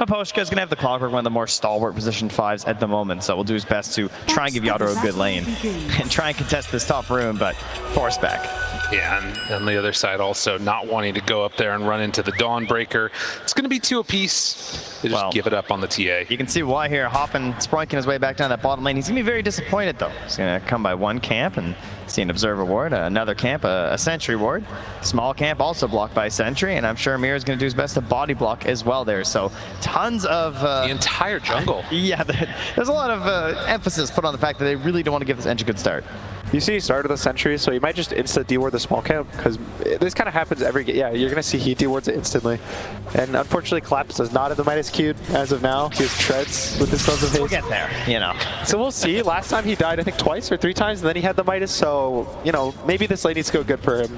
Miposhka is going to have the Clockwork, one of the more stalwart position 5s at the moment, so we'll do his best to try and give Yadro a good lane and try and contest this top room, but force back. Yeah, and on the other side also not wanting to go up there and run into the Dawnbreaker. It's going to be 2 apiece. They just give it up on the TA. You can see why here. Hoppin, sproinking his way back down that bottom lane. He's going to be very disappointed, though. He's going to come by 1 camp and see an Observer ward, another camp, a Sentry ward. Small camp also blocked by Sentry, and I'm sure Amir is going to do his best to body block as well there. So tons of... the entire jungle. Yeah, there's a lot of emphasis put on the fact that they really don't want to give this Ench a good start. You see he started the Sentry, so you might just insta-deward the small camp, because this kind of happens every game. Yeah, you're going to see he dewards it instantly. And unfortunately, Collapse does not have the Midas queued as of now. He has treads with his Sons of Haste. We'll get there, you know. So we'll see. Last time he died, I think, twice or 3 times, and then he had the Midas, so, you know, maybe this lane needs to go good for him.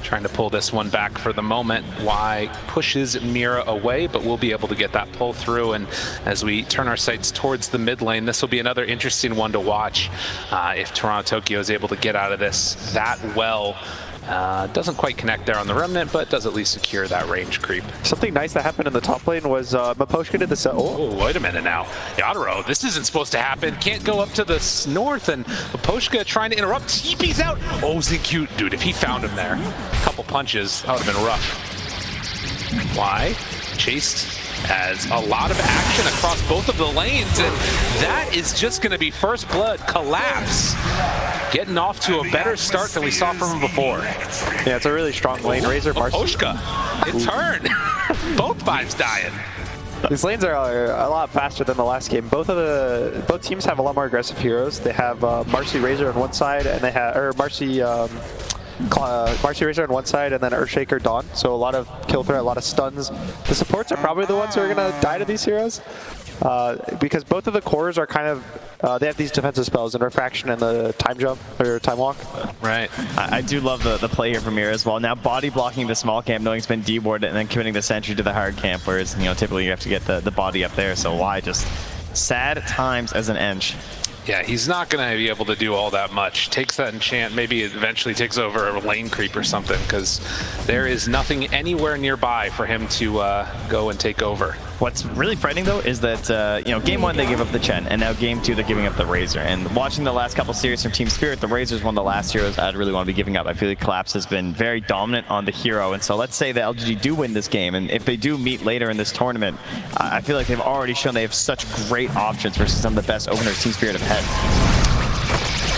Trying to pull this one back for the moment. Y pushes Mira away, but we'll be able to get that pull through. And as we turn our sights towards the mid lane, this will be another interesting one to watch. If Toronto Tokyo is able to get out of this that well. Doesn't quite connect there on the Remnant, but does at least secure that range creep. Something nice that happened in the top lane was Miposhka did the set. Oh, wait a minute now. Yadro, this isn't supposed to happen. Can't go up to the north, and Miposhka trying to interrupt. TP's out. Oh, Zincute. Dude, if he found him there, a couple punches, that would have been rough. Why? Chased as a lot of action across both of the lanes, and that is just going to be first blood. Collapse getting off to a better start than we saw from him before. Yeah, it's a really strong lane. Razor, Marci. Miposhka, it turned. Both 5s dying. These lanes are a lot faster than the last game. Both teams have a lot more aggressive heroes. They have Marci Razor on one side, and they have Marci Razor on one side, and then Earthshaker Dawn. So a lot of kill threat, a lot of stuns. The supports are probably the ones who are going to die to these heroes. Because both of the cores are kind of, they have these defensive spells, and Refraction and the Time Jump, or Time Walk. Right. I do love the play here from Mira as well. Now body blocking the small camp, knowing it's been dewarded, and then committing the Sentry to the hard camp, whereas, you know, typically you have to get the body up there. So why just sad times as an Ench. Yeah, he's not going to be able to do all that much. Takes that enchant, maybe it eventually takes over a lane creep or something, because there is nothing anywhere nearby for him to go and take over. What's really frightening, though, is that, you know, game 1 they give up the Chen, and now game 2 they're giving up the Razor. And watching the last couple series from TSpirit, the Razor's one of the last heroes I'd really want to be giving up. I feel like Collapse has been very dominant on the hero, and so let's say the LGD do win this game, and if they do meet later in this tournament, I feel like they've already shown they have such great options versus some of the best openers TSpirit have had.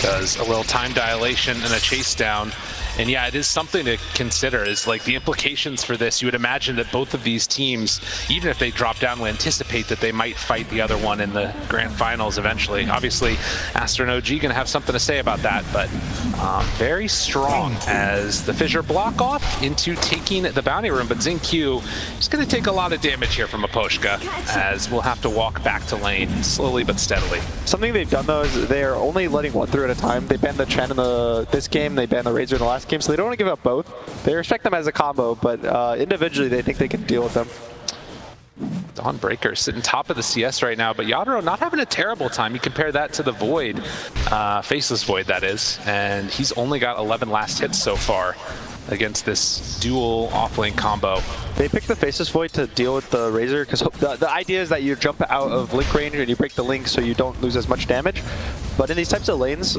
Does a little time dilation and a chase down. And yeah, it is something to consider, is like the implications for this. You would imagine that both of these teams, even if they drop down, will anticipate that they might fight the other one in the grand finals eventually. Obviously, Astro and OG gonna have something to say about that, but very strong as the Fissure block off into taking the bounty room. But Zincue is gonna take a lot of damage here from Miposhka, as we'll have to walk back to lane slowly but steadily. Something they've done though is they're only letting one through at a time. They banned the Chen in this game, they banned the Razor in the last game, so they don't want to give up both. They respect them as a combo, but individually they think they can deal with them. Dawnbreaker sitting top of the CS right now, but Yadro not having a terrible time. You compare that to the Void, Faceless Void that is, and he's only got 11 last hits so far against this dual offlane combo. They picked the Faceless Void to deal with the Razor, because the idea is that you jump out of link range and you break the link so you don't lose as much damage. But in these types of lanes,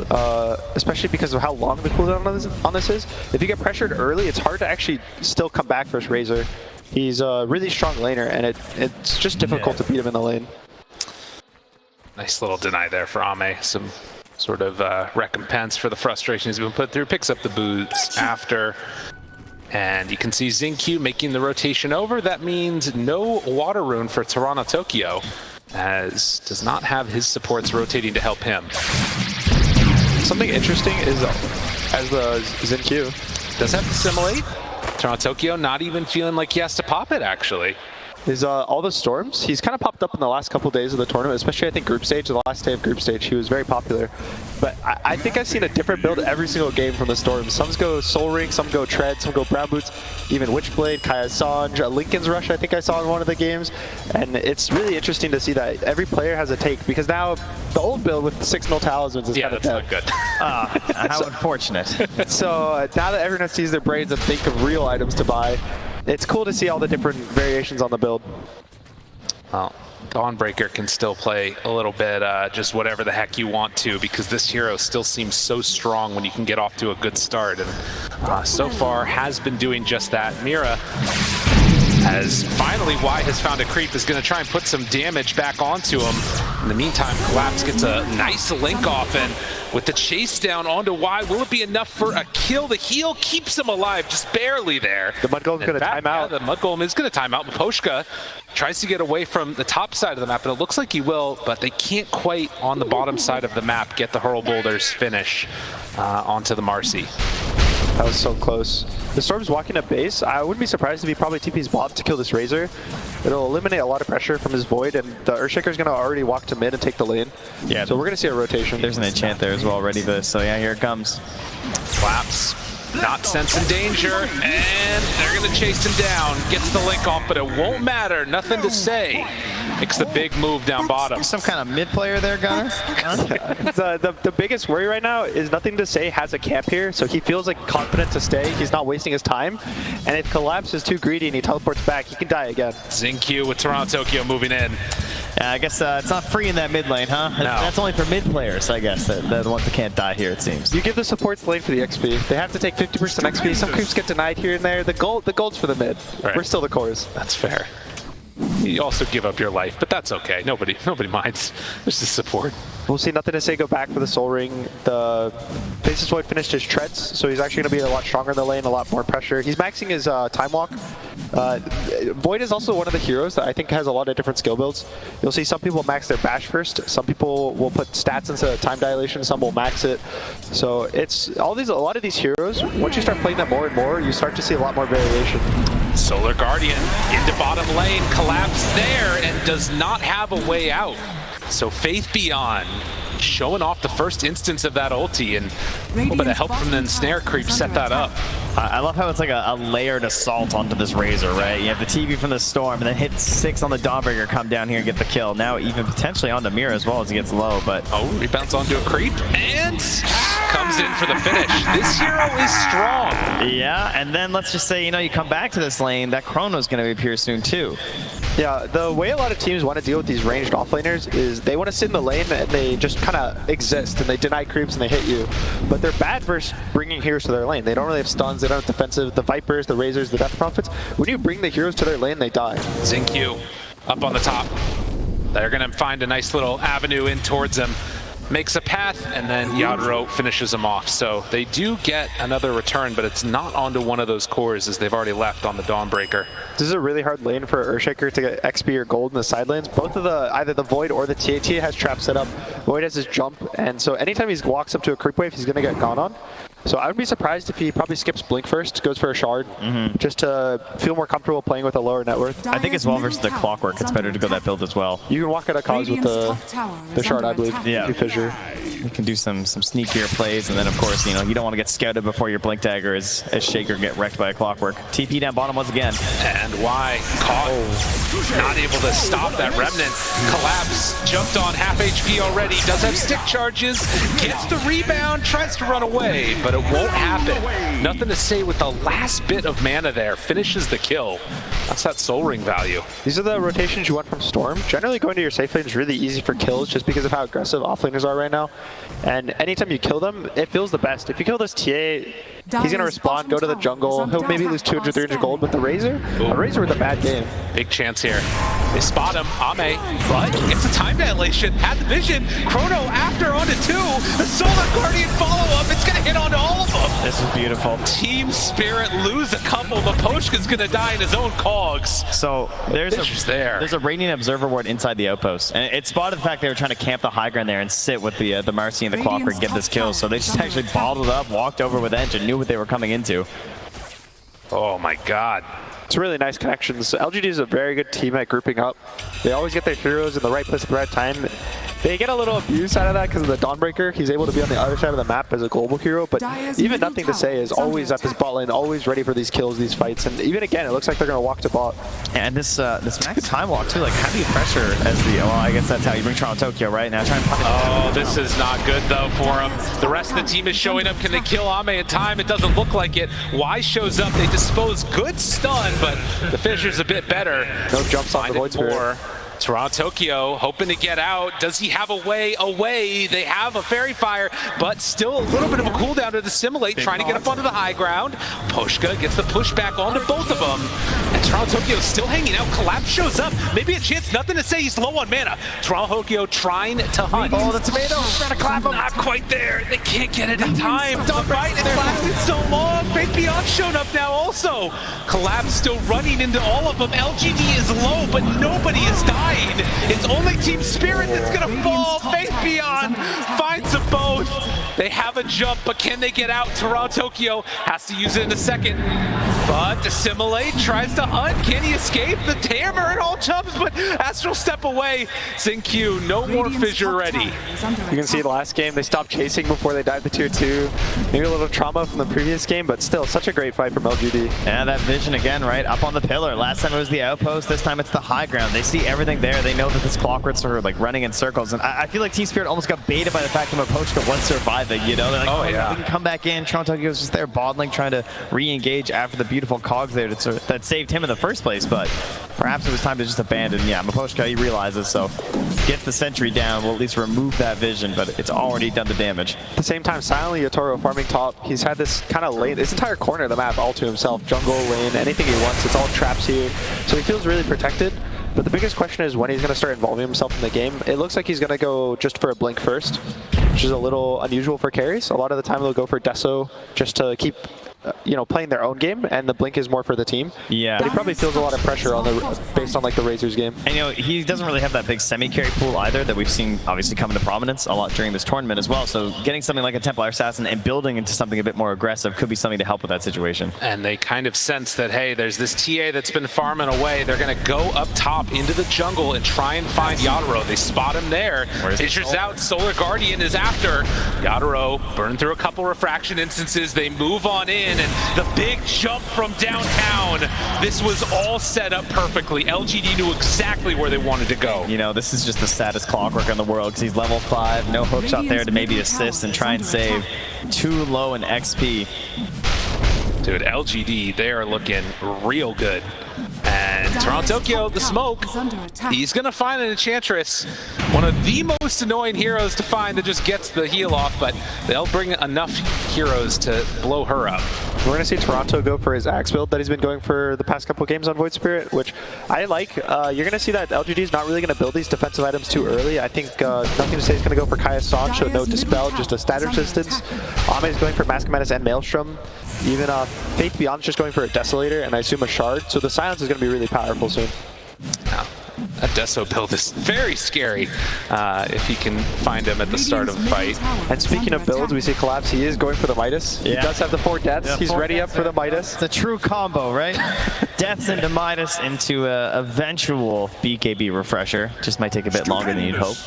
especially because of how long the cooldown on this is, if you get pressured early, it's hard to actually still come back versus Razor. He's a really strong laner, and it's just difficult to beat him in the lane. Nice little deny there for Ame. Some sort of recompense for the frustration he's been put through. Picks up the boots after. And you can see Zincue making the rotation over. That means no water rune for Toronto Tokyo, as does not have his supports rotating to help him. Something interesting is, as the Zincue does have Assimilate. Toronto Tokyo not even feeling like he has to pop it, actually. Is all the storms. He's kind of popped up in the last couple days of the tournament, especially I think group stage, the last day of group stage. He was very popular. But I think I've seen a different build every single game from the storms. Some go Soul Ring, some go Tread, some go Brown Boots, even Witchblade, Kaya Sanj, Lincoln's Rush I think I saw in one of the games. And it's really interesting to see that every player has a take, because now the old build with 6-0 talismans is kind of dead. Yeah, that's not good. How unfortunate. So now that everyone sees their brains and think of real items to buy, it's cool to see all the different variations on the build. Well, Dawnbreaker can still play a little bit just whatever the heck you want to, because this hero still seems so strong when you can get off to a good start, and so far has been doing just that. Mira has finally, Y has found a creep, is going to try and put some damage back onto him. In the meantime, Collapse gets a nice link off, and with the chase down onto Y, will it be enough for a kill? The heal keeps him alive, just barely there. The Mud Golem's going to time out. Yeah, the Mud Golem is going to time out. Miposhka tries to get away from the top side of the map, and it looks like he will, but they can't quite, on the bottom side of the map, get the Hurl Boulders finish onto the Marci. That was so close. The Storm's walking up base. I wouldn't be surprised if he probably TP's bot to kill this Razor. It'll eliminate a lot of pressure from his Void, and the Earthshaker's going to already walk to mid and take the lane. Yeah. So we're going to see a rotation. There's an enchant there as well, ready for this. So yeah, here it comes. Collapse, not sensing danger, and they're going to chase him down. Gets the link off, but it won't matter. Nothing to say. Makes the big move down bottom. Some kind of mid player there, Gunner? The biggest worry right now is Nothing to Say has a camp here, so he feels like confident to stay. He's not wasting his time. And if Collapse is too greedy and he teleports back, he can die again. Xingqiu with Toronto Tokyo moving in. Yeah, I guess it's not free in that mid lane, huh? No. That's only for mid players, I guess. They're the ones that can't die here, it seems. You give the supports the lane for the XP. They have to take 50% XP. Some creeps get denied here and there. The gold's for the mid. Right. We're still the cores. That's fair. You also give up your life, but that's okay. Nobody minds. There's the support. We'll see Nothing to Say go back for the Soul Ring. The Faceless Void finished his treads, so he's actually going to be a lot stronger in the lane, a lot more pressure. He's maxing his Time Walk. Void is also one of the heroes that I think has a lot of different skill builds. You'll see some people max their bash first. Some people will put stats into time dilation. Some will max it. So it's a lot of these heroes, once you start playing them more and more, you start to see a lot more variation. Solar Guardian into bottom lane, Collapse there, and does not have a way out. So Faith Beyond showing off the first instance of that ulti, and a little bit of help from the Ensnare creep set that up. I love how it's like a layered assault onto this Razor, right? You have the TV from the Storm, and then hit 6 on the Dawnbreaker, come down here and get the kill. Now even potentially onto Mira as well as he gets low, but... Oh, rebounds onto a creep, and comes in for the finish. This hero is strong. Yeah, and then let's just say, you come back to this lane, that Chrono's going to appear soon too. Yeah, the way a lot of teams want to deal with these ranged offlaners is they want to sit in the lane and they just kind of exist and they deny creeps and they hit you. But they're bad versus bringing heroes to their lane. They don't really have stuns, they don't have defensive. The Vipers, the Razors, the Death Prophets, when you bring the heroes to their lane, they die. Xingqiu up on the top. They're going to find a nice little avenue in towards them. Makes a path, and then Yadro finishes them off. So they do get another return, but it's not onto one of those cores as they've already left on the Dawnbreaker. This is a really hard lane for Earthshaker to get XP or gold in the side lanes. Both of either the Void or the TAT has traps set up. Void has his jump, and so anytime he walks up to a creep wave, he's going to get gone on. So I would be surprised if he probably skips Blink first, goes for a shard, just to feel more comfortable playing with a lower net worth. I think as well versus the Clockwork, it's better to go that build as well. You can walk out of cause with the shard, I believe. Yeah. Fissure. You can do some sneakier plays, and then of course, you don't want to get scouted before your Blink Dagger as Shaker get wrecked by a Clockwork. TP down bottom once again. And Y caught, not able to stop that Remnant. Collapse, jumped on half HP already, does have stick charges, gets the rebound, tries to run away, but it won't happen. Nothing to say with the last bit of mana there, finishes the kill. That's that Soul Ring value. These are the rotations you want from Storm. Generally going to your safe lane is really easy for kills just because of how aggressive offlaners are right now. And anytime you kill them, it feels the best. If you kill this TA, he's going to respond, go to the jungle, he'll maybe lose 200, 300 gold, but the Razor with a bad game. Big chance here. They spot him, Ame, but it's a time dilation. Had the vision, Chrono after onto 2, the Solar Guardian follow-up, it's going to hit onto all of them. This is beautiful. TSpirit lose a couple, Miposhka's going to die in his own cogs. So there's a Radiant Observer ward inside the outpost, and it spotted the fact they were trying to camp the high ground there and sit with the Marci and the Clockwork and get this kill. So they just actually bottled up, walked over with Edge, and knew what they were coming into. Oh my god. It's really nice connections. LGD is a very good team at grouping up. They always get their heroes in the right place at the right time. They get a little abuse out of that because of the Dawnbreaker. He's able to be on the other side of the map as a global hero, but even Nothing to Say is always at this bot lane, always ready for these kills, these fights, and even again, it looks like they're going to walk to bot. And this max time walk too, like how do you pressure as the, well, I guess that's how you bring Toronto Tokyo, right? Now try and punish. Oh, this is not good though for him. The rest of the team is showing up. Can they kill Ame in time? It doesn't look like it. Y shows up, they dispose, good stun, but the Fisher's a bit better. No jumps on the Void Spirit. Toronto Tokyo hoping to get out. Does he have a way away? They have a Fairy Fire, but still a little bit of a cooldown to dissimulate, trying to get up onto the high ground. Poshka gets the pushback onto both of them. And Toronto Tokyo still hanging out. Collapse shows up. Maybe a chance, nothing to say. He's low on mana. Toronto Tokyo trying to hunt. Oh, the tomato! Trying to clap him. Not quite there. They can't get it in time. The fight has lasted so long. Fate Beyond shown up now also. Collapse still running into all of them. LGD is low, but nobody is dying. It's only TSpirit that's gonna fall. Fate Beyond finds them both. They have a jump, but can they get out? Toronto Tokyo has to use it in a second. But Dissimulate tries to hunt. Can he escape? The Hammer and all jumps, but Astral step away. Xingqiu, no more fissure ready. You can see the last game, they stopped chasing before they died to tier 2. Maybe a little trauma from the previous game, but still such a great fight from LGD. Yeah, that vision again, right? Up on the pillar. Last time it was the outpost, this time it's the high ground. They see everything there. They know that this Clockworks are like running in circles. And I feel like TSpirit almost got baited by the fact that Mapochka was surviving, you know? They're like, oh yeah, we can come back in. Toronto Tokyo's just there bottling, trying to re-engage after the beautiful cogs there that saved him in the first place. But perhaps it was time to just abandon. Yeah, Mapochka, he realizes, so gets the sentry down. Will at least remove that vision, but it's already done the damage. At the same time, silently Yotaro farming top. He's had this kind of lane, this entire corner of the map all to himself. Jungle, lane, anything he wants. It's all traps here. So he feels really protected. But the biggest question is when he's going to start involving himself in the game. It looks like he's going to go just for a blink first, which is a little unusual for carries. A lot of the time they'll go for Deso just to keep playing their own game, and the blink is more for the team. Yeah. But he probably feels a lot of pressure on based on like the Razors game. And he doesn't really have that big semi-carry pool either that we've seen obviously come into prominence a lot during this tournament as well. So getting something like a Templar Assassin and building into something a bit more aggressive could be something to help with that situation. And they kind of sense that, hey, there's this TA that's been farming away. They're going to go up top into the jungle and try and find Yatoro. They spot him there. Fissures out. Solar Guardian is after. Yatoro burned through a couple refraction instances. They move on in, and the big jump from downtown. This was all set up perfectly. LGD knew exactly where they wanted to go. You know, this is just the saddest Clockwork in the world because he's level 5, no hookshot there to maybe assist and try and save. Too low in XP. Dude, LGD, they are looking real good. And Toronto Tokyo, the smoke, he's going to find an Enchantress. One of the most annoying heroes to find that just gets the heal off, but they'll bring enough heroes to blow her up. We're going to see Toronto go for his Axe build that he's been going for the past couple games on Void Spirit, which I like. You're going to see that LGD is not really going to build these defensive items too early. I think nothing to say he's going to go for Kaya Sanch, so no Dispel, just a stat resistance. Ame is going for Mask of Madness and Maelstrom. Even Fate Beyond's just going for a Desolator, and I assume a Shard, so the Silence is going to be really powerful soon. Yeah. That Deso build is very scary if he can find him at the start of the fight. And speaking of builds, we see Collapse. He is going for the Midas. Yeah. He does have the 4 deaths. Yeah, he's ready up for the Midas. It's a true combo, right? Deaths into Midas into a eventual BKB refresher. Just might take a bit longer than you'd hope.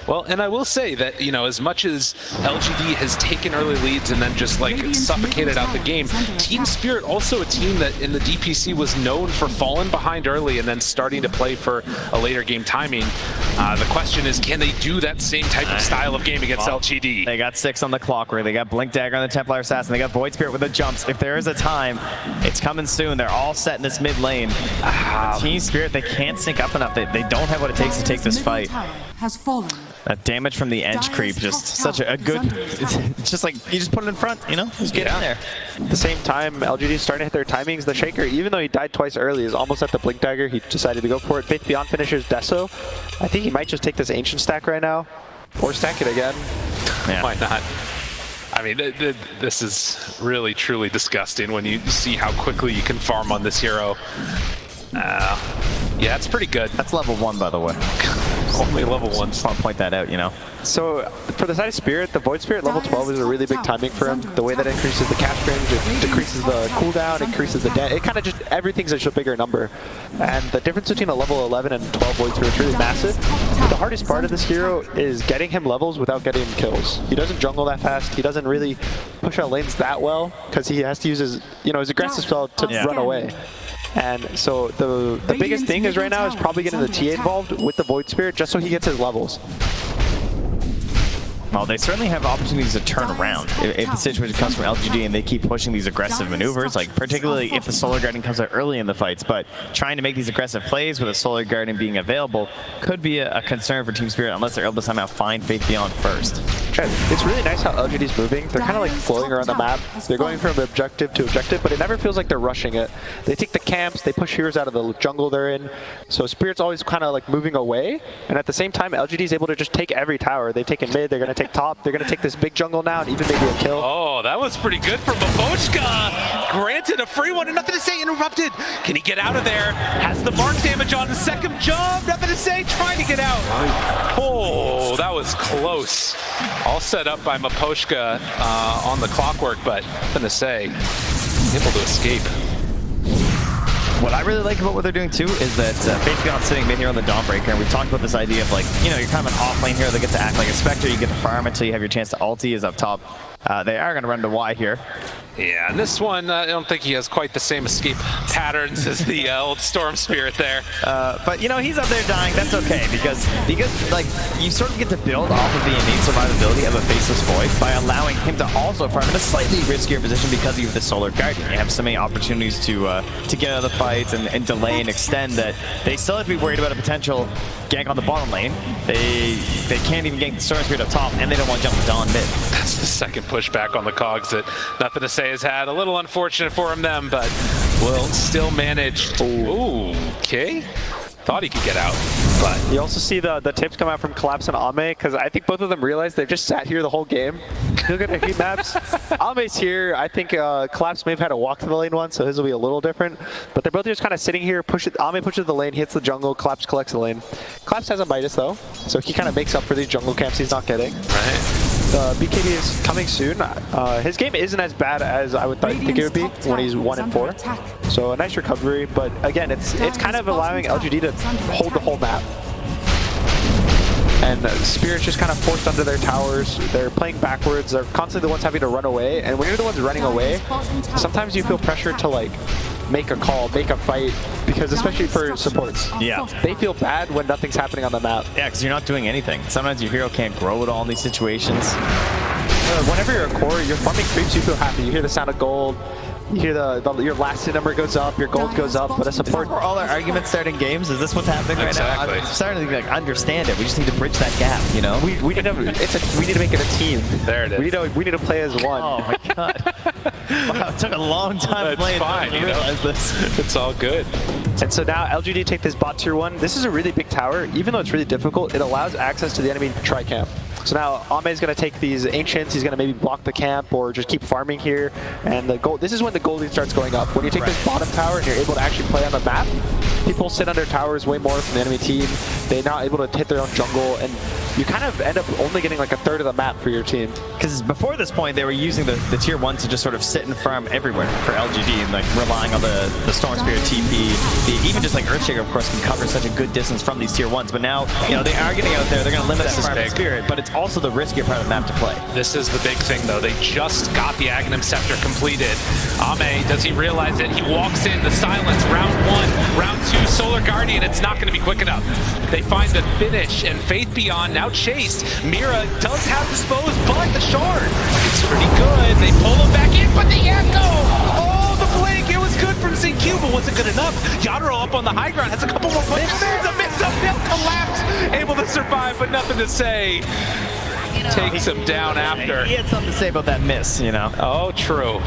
Well, and I will say that, as much as LGD has taken early leads and then just like suffocated out the game, TSpirit also a team that in the DPC was known for falling behind early and then starting to play for a later game timing. The question is, can they do that same type of style of game against LGD? They got 6 on the Clockwork, they got Blink Dagger on the Templar Assassin, they got Void Spirit with the jumps. If there is a time, it's coming soon. They're all set in this mid lane. TSpirit, they can't sync up enough. They don't have what it takes to take this fight. That damage from the edge creep, just such a good, it's just like, you just put it in front, just get in there. At the same time, LGD is starting to hit their timings. The Shaker, even though he died twice early, is almost at the Blink Dagger. He decided to go for it. Faith Beyond finishes Deso. I think he might just take this Ancient stack right now, or stack it again. Yeah. Why not? I mean, this is really, truly disgusting when you see how quickly you can farm on this hero. Yeah, it's pretty good. That's level 1, by the way. Only level 1. Just want to point that out, So, for the side of Spirit, the Void Spirit level 12 is a really big timing for him. The way that it increases the cast range, it decreases the cooldown, increases the it kind of just, everything's just a bigger number. And the difference between a level 11 and 12 Void Spirit is really massive. The hardest part of this hero is getting him levels without getting him kills. He doesn't jungle that fast. He doesn't really push out lanes that well, because he has to use his, his aggressive spell to run away. And so the biggest thing is right now is probably getting the TA involved with the Void Spirit just so he gets his levels. Well, they certainly have opportunities to turn around if the situation comes from LGD and they keep pushing these aggressive maneuvers, like particularly if the Solar Guardian comes out early in the fights. But trying to make these aggressive plays with a Solar Guardian being available could be a concern for TSpirit unless they're able to somehow find Faith Beyond first. It's really nice how LGD's moving. They're kind of like floating around the map. They're going from objective to objective, but it never feels like they're rushing it. They take the camps, they push heroes out of the jungle they're in. So Spirit's always kind of like moving away, and at the same time, LGD's able to just take every tower. They've taken mid, they're going to take top, they're going to take this big jungle now, and even maybe a kill. Oh, that was pretty good from Mapochka. Granted, a free one, and nothing to say, interrupted. Can he get out of there? Has the mark damage on the second jump, nothing to say, trying to get out. Oh, that was close. All set up by Mapochka on the clockwork, but nothing to say. Able to escape. What I really like about what they're doing too is that Faith Beyond sitting mid here on the Dawnbreaker, and we've talked about this idea of like, you know, you're kind of an off lane hero that gets to act like a Spectre, you get to farm until you have your chance to ulti is up top. They are going to run to Y here. Yeah, and this one, I don't think he has quite the same escape patterns as the old Storm Spirit there. But, you know, he's up there dying. That's okay, because like, you sort of get to build off of the innate survivability of a Faceless Void by allowing him to also farm in a slightly riskier position because you have the Solar Guardian. You have so many opportunities to get out of the fights and delay and extend that they still have to be worried about a potential gank on the bottom lane. They can't even gank the Storm Spirit up top, and they don't want to jump the Dawn mid. That's the second pushback on the cogs that nothing to say has had. A little unfortunate for him then, but will still manage. Ooh, okay. Thought he could get out, but you also see the tips come out from Collapse and Ame, because I think both of them realized they've just sat here the whole game. Look at their heat maps. Ame's here. I think Collapse may have had to walk to the lane once, so his will be a little different. But they're both just kind of sitting here. Ame pushes the lane, hits the jungle. Collapse collects the lane. Collapse has a Midas though, so he kind of makes up for these jungle camps he's not getting. Right. BKB is coming soon. His game isn't as bad as I would think it would be when he's 1 and 4. So a nice recovery, but again, it's kind of allowing LGD to hold the whole map. And Spirit's just kind of forced under their towers. They're playing backwards. They're constantly the ones having to run away. And when you're the ones running away, sometimes you feel pressure to like make a call, make a fight, because especially for supports. Yeah. They feel bad when nothing's happening on the map. Yeah, because you're not doing anything. Sometimes your hero can't grow at all in these situations. Whenever you're a core, your farming creeps, you feel happy. You hear the sound of gold. You hear your last number goes up, your gold goes up, but a support. Is this where all our arguments start in games? Is this what's happening right now? I'm starting to like understand it. We just need to bridge that gap, you know? We need to make it a team. There it is. We need to play as one. Oh my god. Wow, it took a long time playing to realize this. It's all good. And so now LGD take this bot tier 1. This is a really big tower. Even though it's really difficult, it allows access to the enemy tri-camp. So now Ame is going to take these Ancients, he's going to maybe block the camp or just keep farming here. And the gold, this is when the golding starts going up. When you take this bottom tower and you're able to actually play on the map, people sit under towers way more from the enemy team. They're not able to hit their own jungle, and you kind of end up only getting like a third of the map for your team. Because before this point, they were using the tier 1 to just sort of sit and farm everywhere for LGD and like relying on the Storm Spirit TP. Even just like Earthshaker, of course, can cover such a good distance from these tier 1s. But now, you know, they are getting out there. They're going to limit that farm with Spirit, but it's also the riskier part of the map to play. This is the big thing, though. They just got the Aghanim Scepter completed. Ame, does he realize it? He walks in, the silence, round 1, round 2, Solar Guardian. It's not going to be quick enough. They find the finish, and Faith Beyond now chased. Mira does have disposed, but the shard, it's pretty good. They pull him back in, but the echo! Oh, the blink! It was good from ZQ, but wasn't good enough. Yadro up on the high ground, has a couple more punches. There's a mix-up, they'll collapse. Able to survive, but nothing to say. Takes him down after. He had something to say about that miss, you know? Oh, true.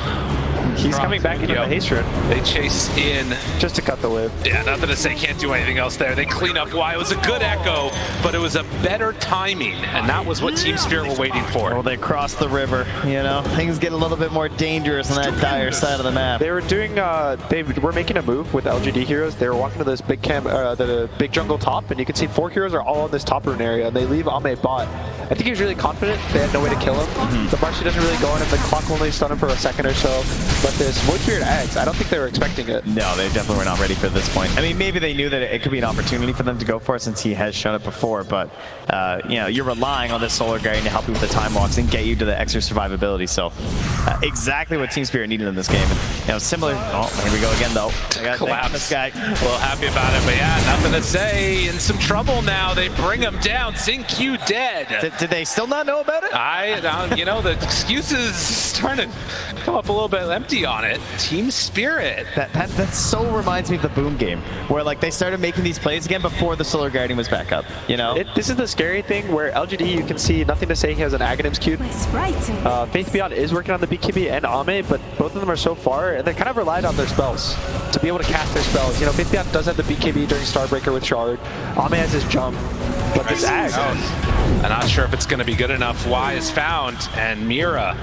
He's coming back into the haste rune. They chase in. Just to cut the wave. Yeah, nothing to say. Can't do anything else there. They clean up Y. It was a good echo, but it was a better timing, and that was what TSpirit were waiting for. Well, they crossed the river, you know? Things get a little bit more dangerous on that dire side of the map. They were doing, they were making a move with the LGD heroes. They were walking to this big camp, the big jungle top, and you can see 4 heroes are all in this top rune area, and they leave Ame bot. I think he was really confident. They had no way to kill him. The Marci doesn't really go in, and the clock only stun him for a second or so. But this Void Spirit eggs, I don't think they were expecting it. No, they definitely were not ready for this point. I mean, maybe they knew that it could be an opportunity for them to go for it since he has shown it before, but you know, you're relying on this Solar Guardian to help you with the time walks and get you to the extra survivability. So exactly what TSpirit needed in this game. similar. Oh, here we go again, though. I got Collapse. this guy. A little happy about it, but yeah, nothing to say. In some trouble now. They bring him down. XinQ dead. Did they still not know about it? The excuses starting to come up a little bit empty on it. TSpirit. That so reminds me of the Boom game, where like they started making these plays again before the Solar Guardian was back up. This is the scary thing where LGD, you can see nothing to say he has an Aghanims queued. Faith_Beyond is working on the BKB and Ame, but both of them are so far, and they kind of relied on their spells to be able to cast their spells. Faith_Beyond does have the BKB during Starbreaker with Shard. Ame has his jump, but this Ag. I'm not sure if it's going to be good enough. Y is found, and Mira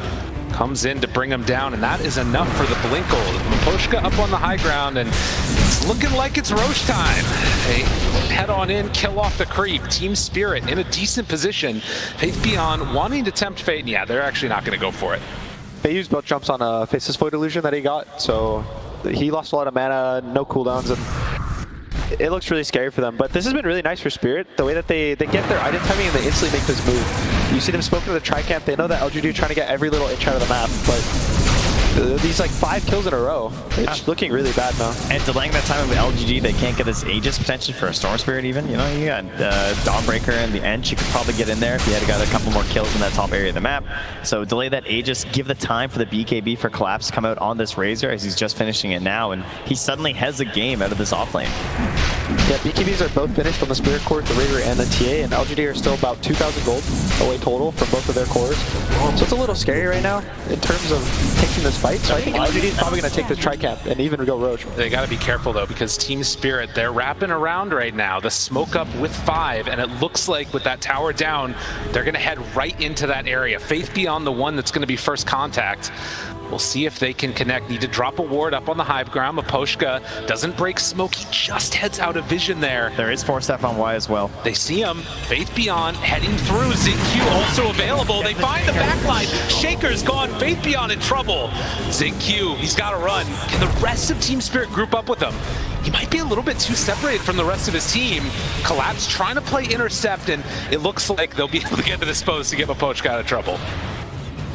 comes in to bring him down, and that is enough for the Blinkle. Miposhka up on the high ground, and it's looking like it's Roche time. They head on in, kill off the creep. TSpirit in a decent position. Faith_Beyond wanting to tempt Fate, and yeah, they're actually not going to go for it. They used both jumps on a Faceless Void Illusion that he got, so he lost a lot of mana, no cooldowns, and it looks really scary for them. But this has been really nice for Spirit, the way that they get their item timing and they instantly make this move. You see them spoken to the Tri-Camp, they know that LGD are trying to get every little inch out of the map, but these like 5 kills in a row, it's looking really bad now. And delaying that time with LGD, they can't get this Aegis potentially for a Storm Spirit even. You got Dawnbreaker in the end. She could probably get in there if he had got a couple more kills in that top area of the map. So delay that Aegis, give the time for the BKB for Collapse to come out on this Razor as he's just finishing it now, and he suddenly has a game out of this offlane. Yeah, BKBs are both finished on the Spirit Core, the Razor, and the TA, and LGD are still about 2,000 gold away total from both of their cores. So it's a little scary right now in terms of taking this fight. So I think LGD is probably going to take this Tri-Camp and even go Roche. They got to be careful though, because TSpirit, they're wrapping around right now. The smoke up with 5, and it looks like with that tower down, they're going to head right into that area. Faith_Beyond the one that's going to be first contact. We'll see if they can connect. Need to drop a ward up on the high ground. Miposhka doesn't break smoke. He just heads out of vision there. There is 4-step on Y as well. They see him. Faith_Beyond heading through. XinQ also available. They find the backline. Shaker's gone. Faith_Beyond in trouble. XinQ, he's got to run. Can the rest of TSpirit group up with him? He might be a little bit too separated from the rest of his team. Collapse trying to play intercept, and it looks like they'll be able to get to this post to get Miposhka out of trouble.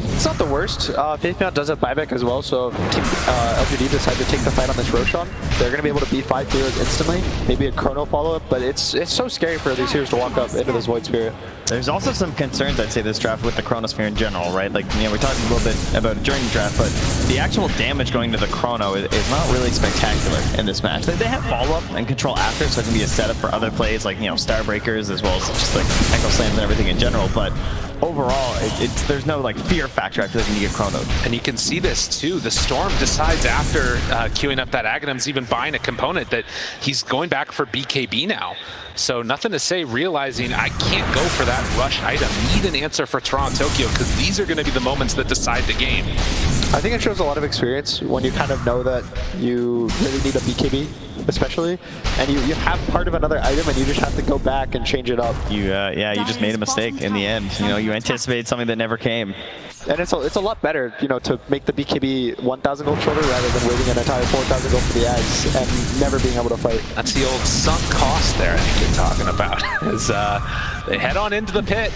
It's not the worst. Faith_Beyond does have buyback as well, so if Team LGD decide to take the fight on this Roshan, they're going to be able to beat 5 heroes instantly. Maybe a Chrono follow-up, but it's so scary for these heroes to walk up into this Void Spirit. There's also some concerns, I'd say, this draft with the Chronosphere in general, right? Like, we're talking a little bit about it during the draft, but the actual damage going to the Chrono is not really spectacular in this match. They have follow-up and control after, so it can be a setup for other plays like, Starbreakers, as well as just like Echo Slams and everything in general, but overall, there's no like fear factor I feel like when you get chronoed. And you can see this too. The Storm decides after queuing up that Aghanims, even buying a component, that he's going back for BKB now. So nothing to say, realizing I can't go for that rush item. Need an answer for Toronto Tokyo, because these are going to be the moments that decide the game. I think it shows a lot of experience when you kind of know that you really need a BKB, especially, and you have part of another item and you just have to go back and change it up. You just made a mistake in the end. You anticipated something that never came. And it's a lot better, to make the BKB 1,000 gold shorter rather than waiting an entire 4,000 gold for the Ags and never being able to fight. That's the old sunk cost there I think you're talking about. As they head on into the pit.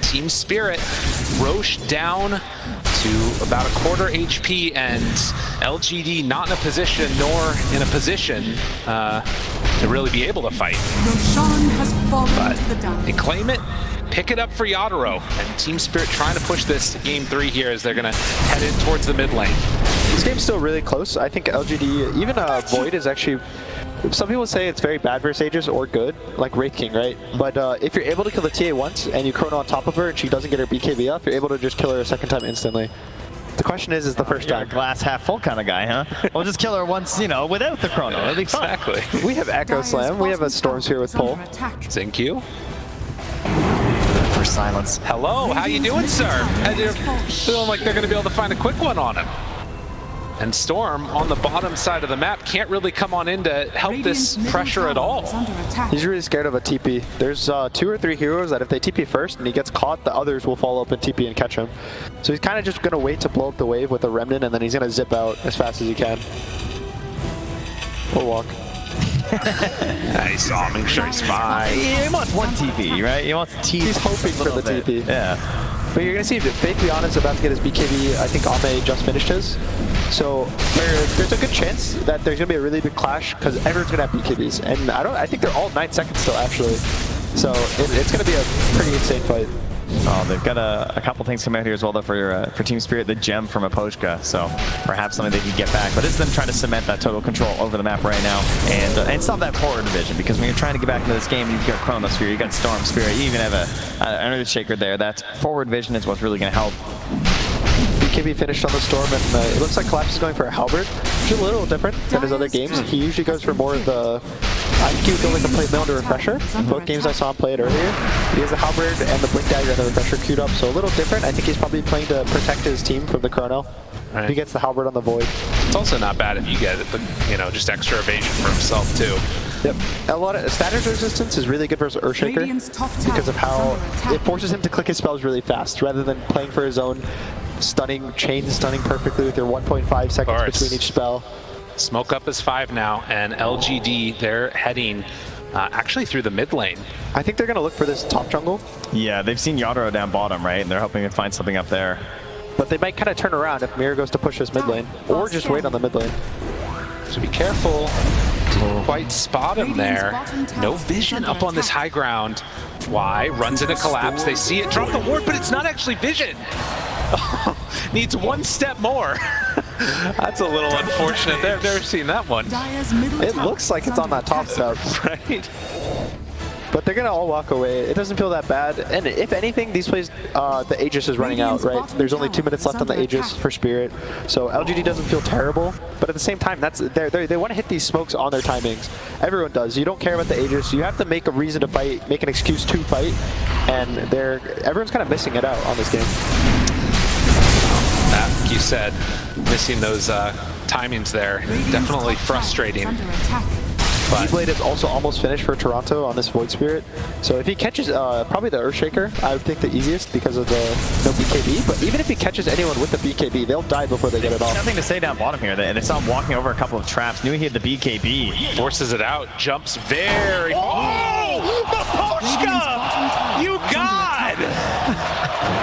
TSpirit, Roche down to about a quarter HP, and LGD not in a position nor in a position to really be able to fight. But they claim it. Pick it up for Yadaro, and TSpirit trying to push this to game 3 here as they're going to head in towards the mid lane. This game's still really close. I think LGD, even Void is actually, some people say it's very bad versus Aegis or good, like Wraith King, right? But if you're able to kill the TA once and you chrono on top of her and she doesn't get her BKB up, you're able to just kill her a second time instantly. The question is the first time. You're a glass half full kind of guy, huh? We'll just kill her once, without the chrono. It'll be fun. Exactly. We have Echo Slam. We have a Storm Sphere with pull. XinQ. For silence. Hello, how you doing, sir? And they're feeling like they're going to be able to find a quick one on him. And Storm on the bottom side of the map can't really come on in to help this pressure at all. He's really scared of a TP. There's 2 or 3 heroes that if they TP first and he gets caught, the others will follow up and TP and catch him. So he's kind of just going to wait to blow up the wave with a Remnant, and then he's going to zip out as fast as he can. Or walk. I saw him, make sure he's fine. He wants one TP, right? He wants to tease. He's hoping for the bit. TP. Yeah. But you're going to see Faith Beyond is about to get his BKB. I think Ame just finished his. So there's a good chance that there's going to be a really big clash because everyone's going to have BKBs. And I think they're all 9 seconds still, actually. So it's going to be a pretty insane fight. Oh, they've got a couple things coming out here as well, though, for Team Spirit, the gem from Aposhka. So perhaps something they can get back. But it's them trying to cement that total control over the map right now and stop that forward division. Because when you're trying to get back into this game, you've got Chronosphere, you've got Storm Spirit, you even have an Earthshaker there. That forward vision is what's really going to help. BKB finished on the Storm, and it looks like Collapse is going for a Halberd, which is a little different than his other games. He usually goes for more of the IQ building to play mill to Refresher. Both games I saw him play it earlier. He has the Halberd and the Blink Dagger and the Refresher queued up, so a little different. I think he's probably playing to protect his team from the Chrono. Right. He gets the Halberd on the Void. It's also not bad if you get it, but just extra evasion for himself too. Yep. A lot of Status resistance is really good versus Earthshaker because of how it forces him to click his spells really fast rather than playing for his own stunning perfectly with your 1.5 seconds between each spell. Smoke up is 5 now, and LGD, they're heading actually through the mid lane. I think they're going to look for this top jungle. Yeah, they've seen Yadro down bottom, right? And they're hoping to find something up there. But they might kind of turn around if Mirror goes to push this mid lane, or just wait on the mid lane. So be careful. Didn't quite spot him there. No vision up on this high ground. Why? Runs into Collapse. They see it, drop the ward, but it's not actually vision. Needs one step more. That's a little unfortunate. I've never seen that one. It looks like it's on that top step, right? But they're gonna all walk away. It doesn't feel that bad. And if anything, these plays, the Aegis is running out, right? There's only 2 minutes left on the Aegis for Spirit. So LGD doesn't feel terrible, but at the same time, they want to hit these smokes on their timings. Everyone does. You don't care about the Aegis. You have to make a reason to fight, make an excuse to fight, and everyone's kind of missing it out on this game. Like you said, missing those timings there, definitely frustrating. Blade is also almost finished for Toronto on this Void Spirit. So if he catches probably the Earthshaker, I would think the easiest because of the no BKB. But even if he catches anyone with the BKB, they'll die before they get it off. Nothing to say down bottom here. They saw him walking over a couple of traps. Knew he had the BKB. Forces it out. Jumps very. Oh! Aposhka! You god!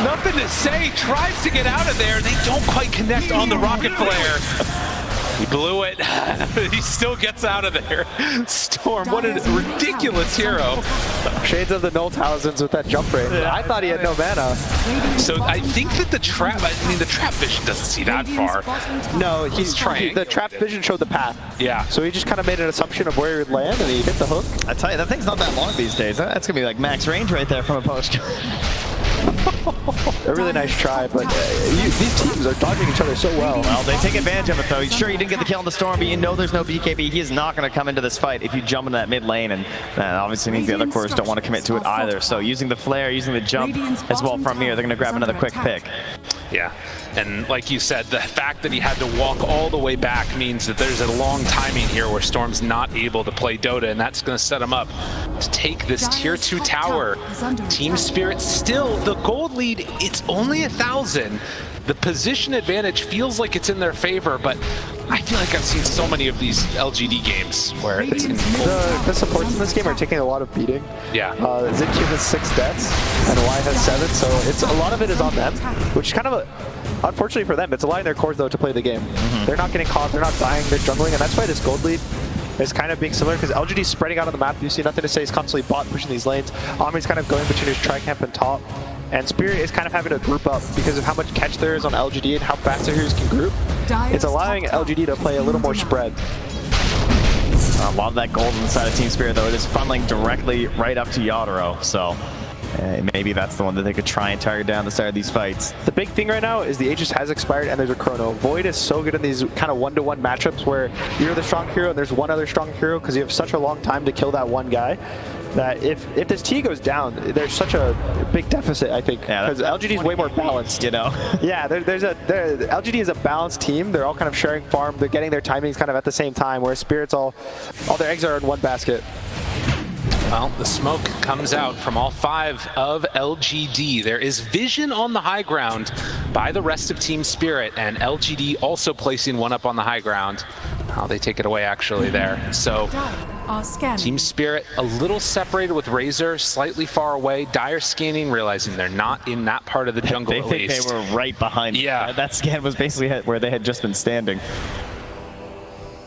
Nothing to say. Tries to get out of there. They don't quite connect on the rocket flare. He blew it. He still gets out of there. Storm, what a ridiculous hero. Shades of the Null-Talismans with that jump range. I thought he had no mana. So I think that the trap vision doesn't see that far. No, he's trying. The trap vision showed the path. Yeah. So he just kind of made an assumption of where he would land, and he hit the hook. I tell you, that thing's not that long these days. That's going to be like max range right there from Aposhka. A really nice try, but these teams are dodging each other so well. Well, they take advantage of it, though. Sure, you didn't get the kill on the Storm, but you know there's no BKB. He is not going to come into this fight if you jump into that mid lane, and that obviously means the other cores don't want to commit to it either. So using the flare, using the jump as well from here, they're going to grab another quick pick. Yeah, and like you said, the fact that he had to walk all the way back means that there's a long timing here where Storm's not able to play Dota, and that's going to set him up to take this tier 2 tower. Team Spirit still, the gold lead, it's only 1,000. The position advantage feels like it's in their favor, but I feel like I've seen so many of these LGD games where it's in the supports in this game are taking a lot of beating. Yeah. ZQ has 6 deaths, and Y has 7, so it's a lot of it is on them, which is kind of unfortunately for them, it's allowing their cores, though, to play the game. They're not getting caught, they're not dying, they're jungling, and that's why this gold lead is kind of being similar, because LGD's spreading out on the map. You see nothing to say, he's constantly bot pushing these lanes. Ami's kind of going between his tri-camp and top. And Spirit is kind of having to group up because of how much catch there is on LGD and how fast their heroes can group. It's allowing LGD to play a little more spread. A lot of that gold inside of Team Spirit, though, it is funneling directly right up to Yadro. So maybe that's the one that they could try and target down the start of these fights. The big thing right now is the Aegis has expired and there's a Chrono. Void is so good in these kind of one-to-one matchups where you're the strong hero and there's one other strong hero because you have such a long time to kill that one guy. That if this T goes down, there's such a big deficit, I think, because LGD is way more balanced. You know? Yeah, LGD is a balanced team. They're all kind of sharing farm. They're getting their timings kind of at the same time, whereas Spirit's all their eggs are in one basket. Well, the smoke comes out from all 5 of LGD. There is vision on the high ground by the rest of Team Spirit, and LGD also placing one up on the high ground. How they take it away, actually, there. So are scanning. Team Spirit a little separated with Razor, slightly far away. Dire scanning, realizing they're not in that part of the jungle They at think least. they were right behind. Yeah. That scan was basically where they had just been standing.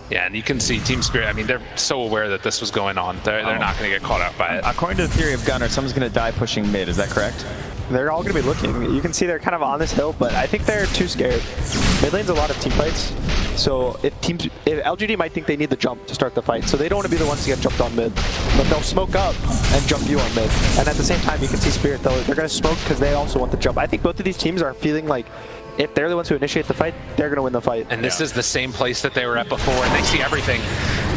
Yeah, and you can see Team Spirit, I mean, they're so aware that this was going on. They're not going to get caught out by it. According to the theory of Gunner, someone's going to die pushing mid. Is that correct? They're all going to be looking. You can see they're kind of on this hill, but I think they're too scared. Mid lane's a lot of team fights, so if LGD might think they need the jump to start the fight, so they don't want to be the ones to get jumped on mid. But they'll smoke up and jump you on mid. And at the same time, you can see Spirit, they're going to smoke because they also want the jump. I think both of these teams are feeling like if they're the ones who initiate the fight, they're going to win the fight. And this is the same place that they were at before, and they see everything.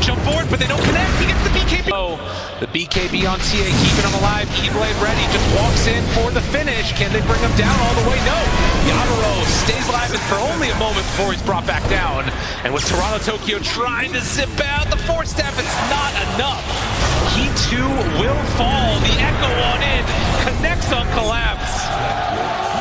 Jump forward, but they don't connect. He gets the BKB. Oh, the BKB on TA, keeping him alive. E-Blade ready, just walks in for the finish. Can they bring him down all the way? No. Yadaro stays alive for only a moment before he's brought back down. And with Toronto Tokyo trying to zip out, the 4-step, it's not enough. He too will fall. The Echo on in, connects on Collapse.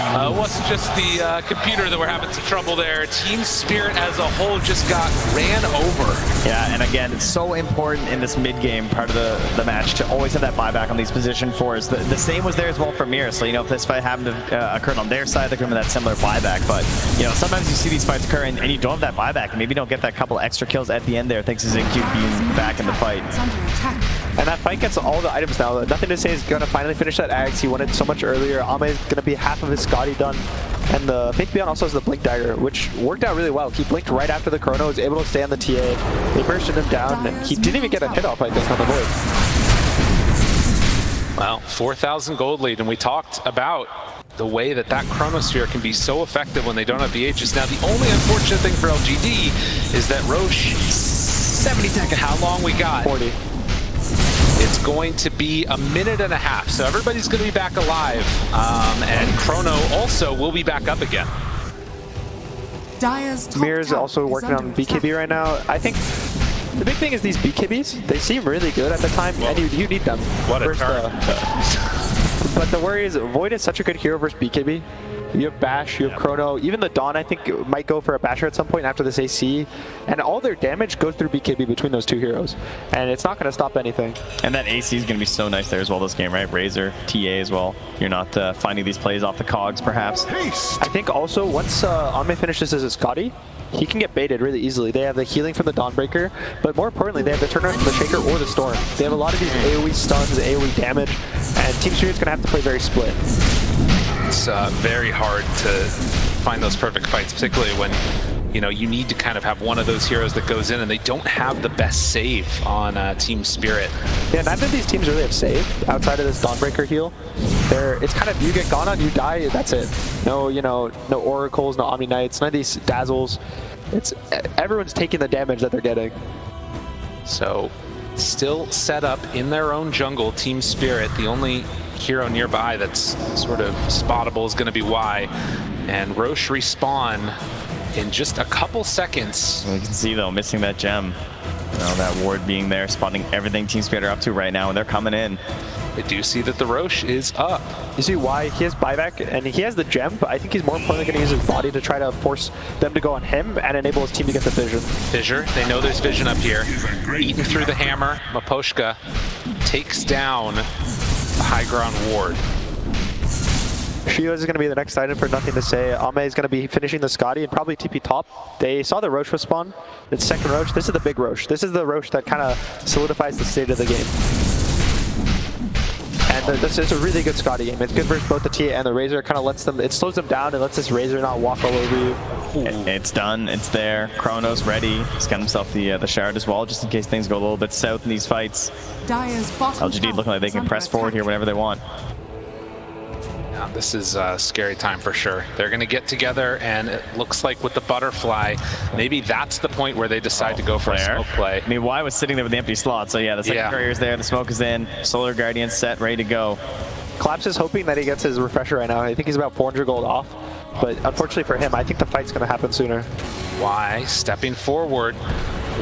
It wasn't just the computer that we're having some trouble there. Team Spirit as a whole just got ran over. Yeah, and again, it's so important in this mid-game part of the match to always have that buyback on these position fours. The same was there as well for Mirror, so, you know, if this fight happened to occur on their side, they're going to have that similar buyback. But, you know, sometimes you see these fights occur and you don't have that buyback, and maybe you don't get that couple extra kills at the end there thanks to ZigQ being back in the fight. And that fight gets all the items now. Nothing to say is going to finally finish that Axe. He won it so much earlier. Ame is going to be half of his Scotty done. And the Faith Beyond also has the Blink Dagger, which worked out really well. He blinked right after the Chrono, was able to stay on the TA. They bursted him down, and he didn't even get a hit off, I think, on the Void. Well, 4,000 gold lead, and we talked about the way that Chronosphere can be so effective when they don't have the Aegis. Now, the only unfortunate thing for LGD is that Roche, 70 seconds, how long we got? 40. It's going to be a minute and a half, so everybody's going to be back alive, and Chrono also will be back up again. Mirror's also working on BKB right now. I think the big thing is these BKBs, they seem really good at the time, and you need them. What a turn. But the worry is, Void is such a good hero versus BKB. You have Bash, you have Chrono, even the Dawn I think might go for a Basher at some point after this AC, and all their damage goes through BKB between those two heroes, and it's not going to stop anything. And that AC is going to be so nice there as well this game, right? Razor, TA as well. You're not finding these plays off the cogs perhaps. I think also once Ame finishes his Scotty, he can get baited really easily. They have the healing from the Dawnbreaker, but more importantly, they have the turnaround from the Shaker or the Storm. They have a lot of these AoE stuns, AoE damage, and Team Spirit's going to have to play very split. It's very hard to find those perfect fights, particularly when, you know, you need to kind of have one of those heroes that goes in, and they don't have the best save on Team Spirit. Yeah, neither of these teams really have save outside of this Dawnbreaker heal. It's kind of, you get gone on, you die, that's it. No, you know, no Oracles, no Omni Knights, none of these Dazzles. Everyone's taking the damage that they're getting. So, still set up in their own jungle, Team Spirit. The only hero nearby that's sort of spottable is going to be Y. And Roche respawn in just a couple seconds. You can see though, missing that gem. You know, that ward being there, spotting everything Team Spirit are up to right now, and they're coming in. I do see that the Roche is up. You see why he has buyback and he has the gem, but I think he's more importantly going to use his body to try to force them to go on him and enable his team to get the vision. Fissure, they know there's vision up here. Eaten through the hammer, Maposhka takes down the high ground ward. Shield is going to be the next item for nothing to say. Ame is going to be finishing the Scotty and probably TP top. They saw the Roche respawn. It's second Roche. This is the big Roche. This is the Roche that kind of solidifies the state of the game. And this is a really good Scotty game. It's good versus both the TA and the Razor. It kind of lets them, it slows them down and lets this Razor not walk all over you. It's done. It's there. Chrono's ready. He's got himself the shard as well, just in case things go a little bit south in these fights. LGD looking like they can press forward here whenever they want. Now, this is a scary time for sure. They're going to get together, and it looks like with the butterfly, maybe that's the point where they decide to go for a smoke play. I mean, Y was sitting there with the empty slot, so yeah, the second courier's there, the smoke is in, Solar Guardian set, ready to go. Collapse is hoping that he gets his refresher right now. I think he's about 400 gold off, but unfortunately for him, I think the fight's going to happen sooner. Y stepping forward.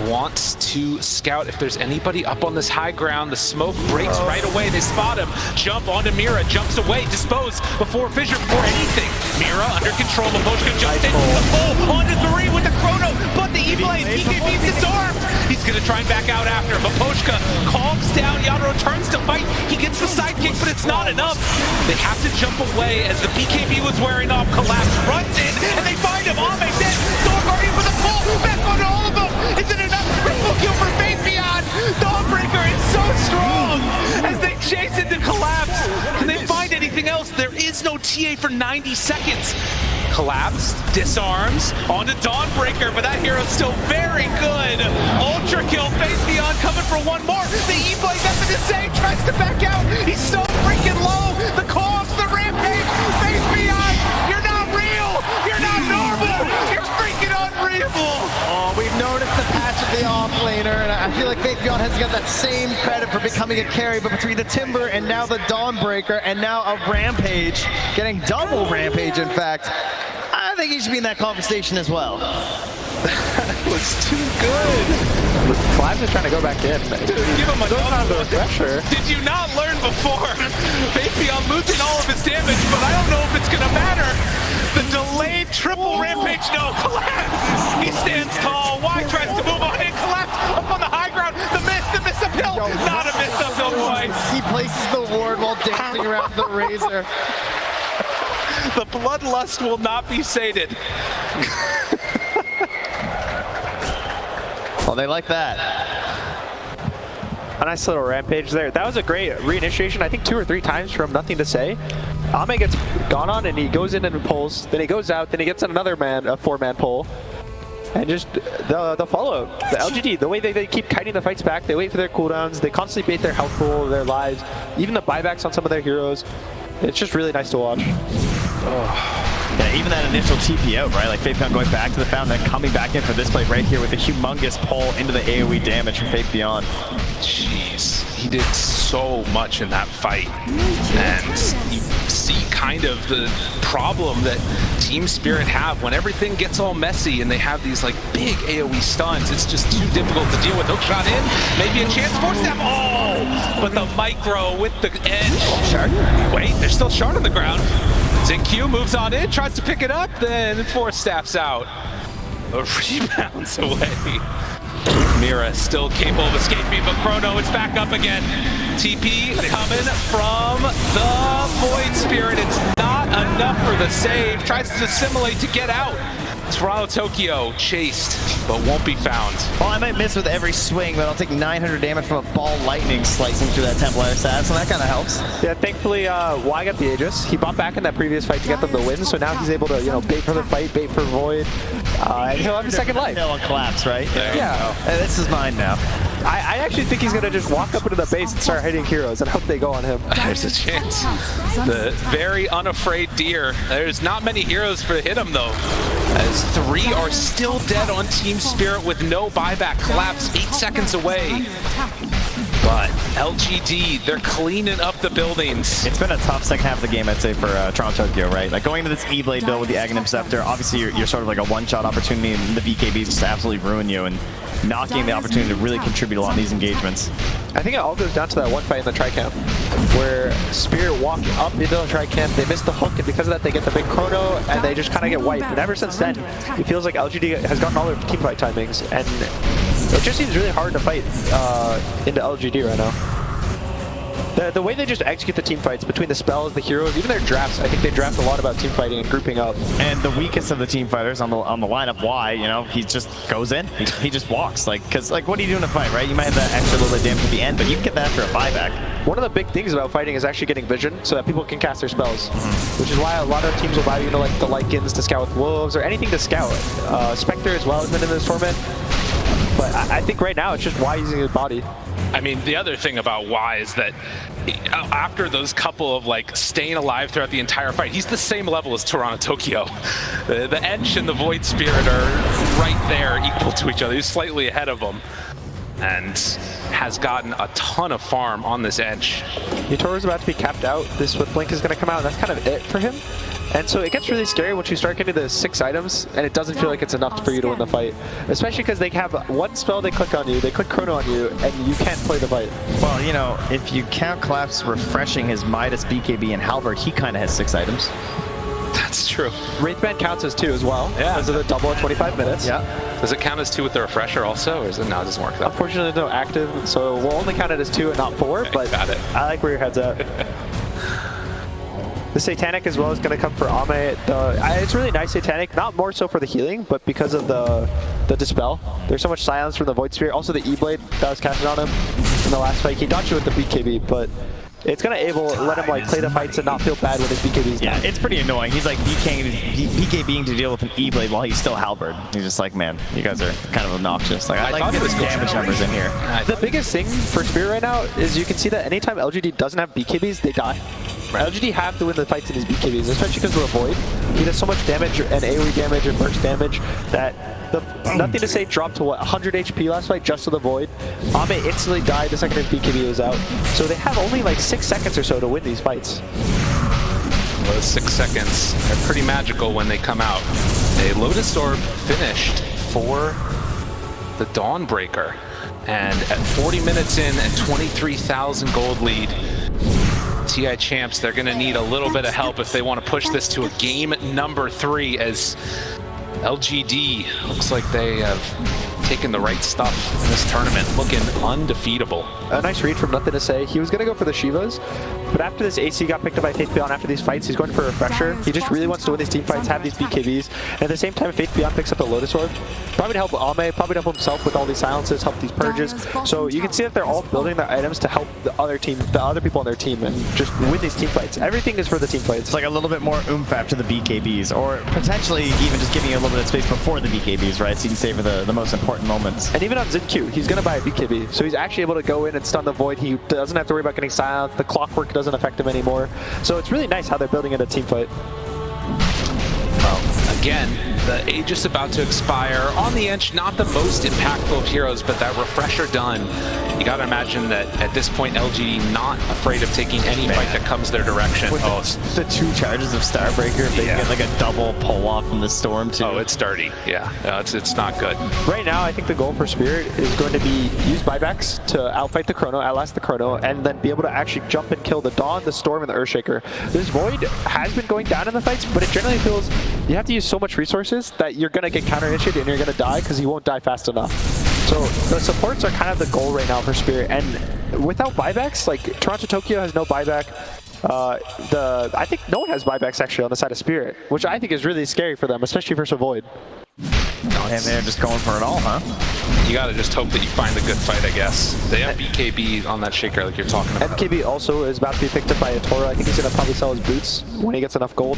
wants to scout if there's anybody up on this high ground. The smoke breaks right away. They spot him. Jump onto Mira. Jumps away. Dispose before Fissure, before anything. Mira under control. Maposhka jumps in with the full onto 3 with the chrono. But the E-Blade, PKB's disarmed. He's going to try and back out after. Maposhka calms down. Yadro turns to fight. He gets the sidekick, but it's not enough. They have to jump away as the BKB was wearing off. Collapse runs in, and they find him. Ame dead. Storm Guardian with a pull. Back on all of them. Is it enough? Triple kill for Faceless. Dawnbreaker is so strong as they chase into Collapse. Can they find anything else? There is no TA for 90 seconds. Collapse, disarms, onto Dawnbreaker, but that hero's still very good. Ultra kill, Face Beyond coming for one more. The E-Blade, nothing to say, tries to back out. He's so freaking low. The calls, the rampage, Face Beyond, you're not real. You're not normal. You're freaking unreal. Oh, we've noticed the patch of the offlaner, and I feel like Faith Beyond has got that same credit for becoming a carry, but between the Timber and now the Dawnbreaker and now a Rampage, getting double Rampage in fact, I think he should be in that conversation as well. That was too good. Collapse is trying to go back in. Give him a double pressure. Did you not learn before? Maybe I'm losing all of his damage, but I don't know if it's gonna matter. The delayed triple rampage, no, Collapse. He stands tall. Y tries to move on in. Collapse up on the high ground. The miss uphill. Not a miss uphill twice. He places the ward while dancing around the Razor. The bloodlust will not be sated. Well, they like that. A nice little rampage there. That was a great reinitiation, I think 2 or 3 times from nothing to say. Ame gets gone on and he goes in and pulls, then he goes out, then he gets another man, a 4-man pull. And just the follow, the LGD, the way they keep kiting the fights back, they wait for their cooldowns, they constantly bait their health pool, their lives, even the buybacks on some of their heroes. It's just really nice to watch. Yeah, even that initial TP out, right? Like Faith Beyond going back to the fountain, then coming back in for this play right here with a humongous pull into the AoE damage from Faith Beyond. Jeez, he did so much in that fight. And you see kind of the problem that TSpirit have when everything gets all messy and they have these like big AoE stuns. It's just too difficult to deal with. Hook shot in, maybe a chance for Snap. Oh, but the micro with the edge. Shard? Wait, there's still Shard on the ground. ZinQ moves on in, tries to pick it up, then 4 staffs out. A rebounds away. Mira still capable of escaping, but Chrono is back up again. TP coming from the Void Spirit. It's not enough for the save. Tries to assimilate to get out. Toronto Tokyo chased, but won't be found. Well, I might miss with every swing, but I'll take 900 damage from a ball lightning slicing through that Templar stat, so that kind of helps. Yeah, thankfully, Y got the Aegis. He bought back in that previous fight to get them the win, so now he's able to, you know, bait for the fight, bait for Void, and he'll have a second life. He'll collapse, right? Yeah. This is mine now. I actually think he's going to just walk up into the base and start hitting heroes and hope they go on him. There's a chance. The very unafraid deer. There's not many heroes to hit him though, as 3 are still dead on TSpirit with no buyback. Collapse 8 seconds away. But LGD, they're cleaning up the buildings. It's been a tough second half of the game, I'd say, for Toronto Tokyo, right? Like going into this E-Blade build with the Aghanim Scepter, obviously you're sort of like a one-shot opportunity, and the BKBs just absolutely ruin you and not getting the opportunity to really contribute a lot in these engagements. I think it all goes down to that one fight in the Tri-Camp, where Spirit walked up into the Tri-Camp, they missed the hook, and because of that they get the big chrono, and they just kind of get wiped. And ever since then, it feels like LGD has gotten all their team fight timings, and it just seems really hard to fight into LGD right now. The way they just execute the team fights between the spells, the heroes, even their drafts, I think they draft a lot about team fighting and grouping up. And the weakest of the team fighters on the lineup, Y, you know, he just goes in, he just walks, like, because like what do you do in a fight, right? You might have that extra little bit of damage at the end, but you can get that after a buyback. One of the big things about fighting is actually getting vision so that people can cast their spells, which is why a lot of teams will buy, you know, like the Lycans to scout with wolves or anything to scout. Spectre as well has been in this tournament, but I think right now it's just Y using his body. I mean, the other thing about Y is that after those couple of like staying alive throughout the entire fight, he's the same level as Toronto Tokyo. The Ench and the Void Spirit are right there, equal to each other. He's slightly ahead of them. and has gotten a ton of farm on this edge. Yatoro's about to be capped out. This with Blink is going to come out, and that's kind of it for him. And so it gets really scary once you start getting the 6 items, and it doesn't feel like it's enough for you to win the fight. Especially because they have one spell they click on you, they click Chrono on you, and you can't play the fight. Well, you know, if you count Collapse refreshing his Midas, BKB, and Halberd, he kind of has 6 items. That's true. Wraithband counts as 2 as well, because of the double at 25 minutes. Yeah. Does it count as 2 with the refresher also, or is it, no, it doesn't work that way? Unfortunately, no active, so we'll only count it as 2 and not 4, Okay, but got it. I like where your head's at. The Satanic as well is going to come for Ame. It's really nice Satanic, not more so for the healing, but because of the Dispel. There's so much silence from the Void Spirit. Also the E-Blade that was casted on him in the last fight. He dodged it with the BKB, but it's going to let him like play the fights and not feel bad when his BKB's down. Yeah, it's pretty annoying. He's like BKBing to deal with an E-Blade while he's still Halberd. He's just like, man, you guys are kind of obnoxious. Like, I like getting damage numbers in here. The biggest thing for Spirit right now is you can see that anytime LGD doesn't have BKBs, they die. Right. LGD have to win the fights in his BKBs, especially because of the Void. He does so much damage and AoE damage and burst damage that nothing to say dropped to what, 100 HP last fight just to the Void. Ame instantly died the second his BKB was out. So they have only like 6 seconds or so to win these fights. Those 6 seconds are pretty magical when they come out. A Lotus Orb finished for the Dawnbreaker. And at 40 minutes in and 23,000 gold lead, TI Champs, they're going to need a little bit of help if they want to push this to a game number 3, as LGD looks like they have taken the right stuff in this tournament, looking undefeatable. A nice read from Nothing to Say. He was going to go for the Shivas, but after this AC got picked up by Faith Beyond after these fights, he's going for a refresher. He just really wants to win these team fights, have these BKBs, and at the same time, Faith Beyond picks up the Lotus Orb. Probably to help Ame, probably to help himself with all these silences, help these purges. So you can see that they're all building their items to help the other people on their team and just win these team fights. Everything is for the team fights. It's like a little bit more oomph after the BKBs, or potentially even just giving you a little bit of space before the BKBs, right? So you can savor the most important moments. And even on ZinQ, he's going to buy a BKB. So he's actually able to go in and stun the Void. He doesn't have to worry about getting silenced. The clockwork doesn't affect him anymore. So it's really nice how they're building in a team fight. Well, again, the Aegis about to expire. On the edge, not the most impactful of heroes, but that refresher done. You gotta imagine that at this point, LG not afraid of taking any fight that comes their direction. With the 2 charges of Starbreaker, if they get like a double pull off from the Storm too. Oh, it's dirty. Yeah, it's not good. Right now, I think the goal for Spirit is going to be use buybacks to outfight the Chrono, outlast the Chrono, and then be able to actually jump and kill the Dawn, the Storm, and the Earthshaker. This Void has been going down in the fights, but it generally feels you have to use so much resources that you're going to get counter-initiated and you're going to die because you won't die fast enough. So the supports are kind of the goal right now for Spirit, and without buybacks, like Toronto Tokyo has no buyback. I think no one has buybacks actually on the side of Spirit, which I think is really scary for them, especially versus Void. And they're just going for it all, huh? You gotta just hope that you find a good fight, I guess. They have BKB on that shaker like you're talking about. MKB also is about to be picked up by Yatoro. I think he's gonna probably sell his boots when he gets enough gold.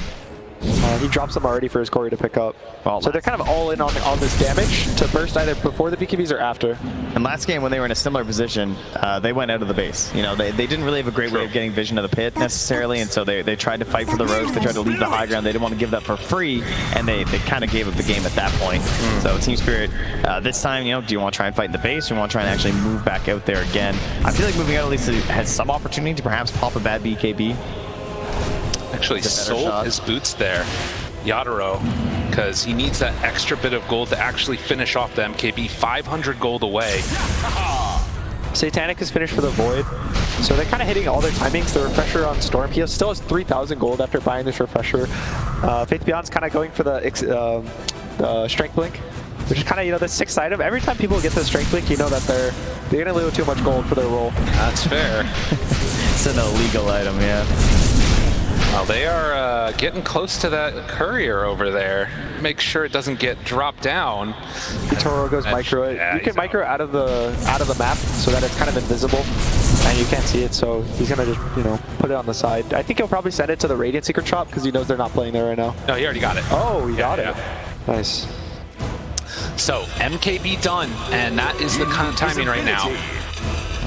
He drops them already for his Corey to pick up. Well, so they're kind of all in on this damage to burst either before the BKBs or after. And last game, when they were in a similar position, they went out of the base. You know, they didn't really have a great way of getting vision of the pit necessarily, and so they tried to fight for the Roche. They tried to leave the high ground. They didn't want to give that for free, and they kind of gave up the game at that point. So Team Spirit, this time, you know, do you want to try and fight in the base, or do you want to try and actually move back out there again? I feel like moving out at least has some opportunity to perhaps pop a bad BKB. Actually sold his boots there, Yatoro, because he needs that extra bit of gold to actually finish off the MKB. 500 gold away. Satanic is finished for the Void, so they're kind of hitting all their timings. The refresher on Storm, he still has 3,000 gold after buying this refresher. Faith Beyond's kind of going for the Strength Blink, which is kind of, you know, the 6th item. Every time people get the Strength Blink, you know that they're gonna lose too much gold for their roll. That's fair. It's an illegal item, yeah. Well, they are getting close to that courier over there. Make sure it doesn't get dropped down. Toro goes micro. Yeah, you can micro out of the map so that it's kind of invisible and you can't see it. So he's gonna just, you know, put it on the side. I think he'll probably send it to the Radiant Secret shop because he knows they're not playing there right now. No, he already got it. Oh, he got it. Nice. So MKB done, and that is the kind of timing right now.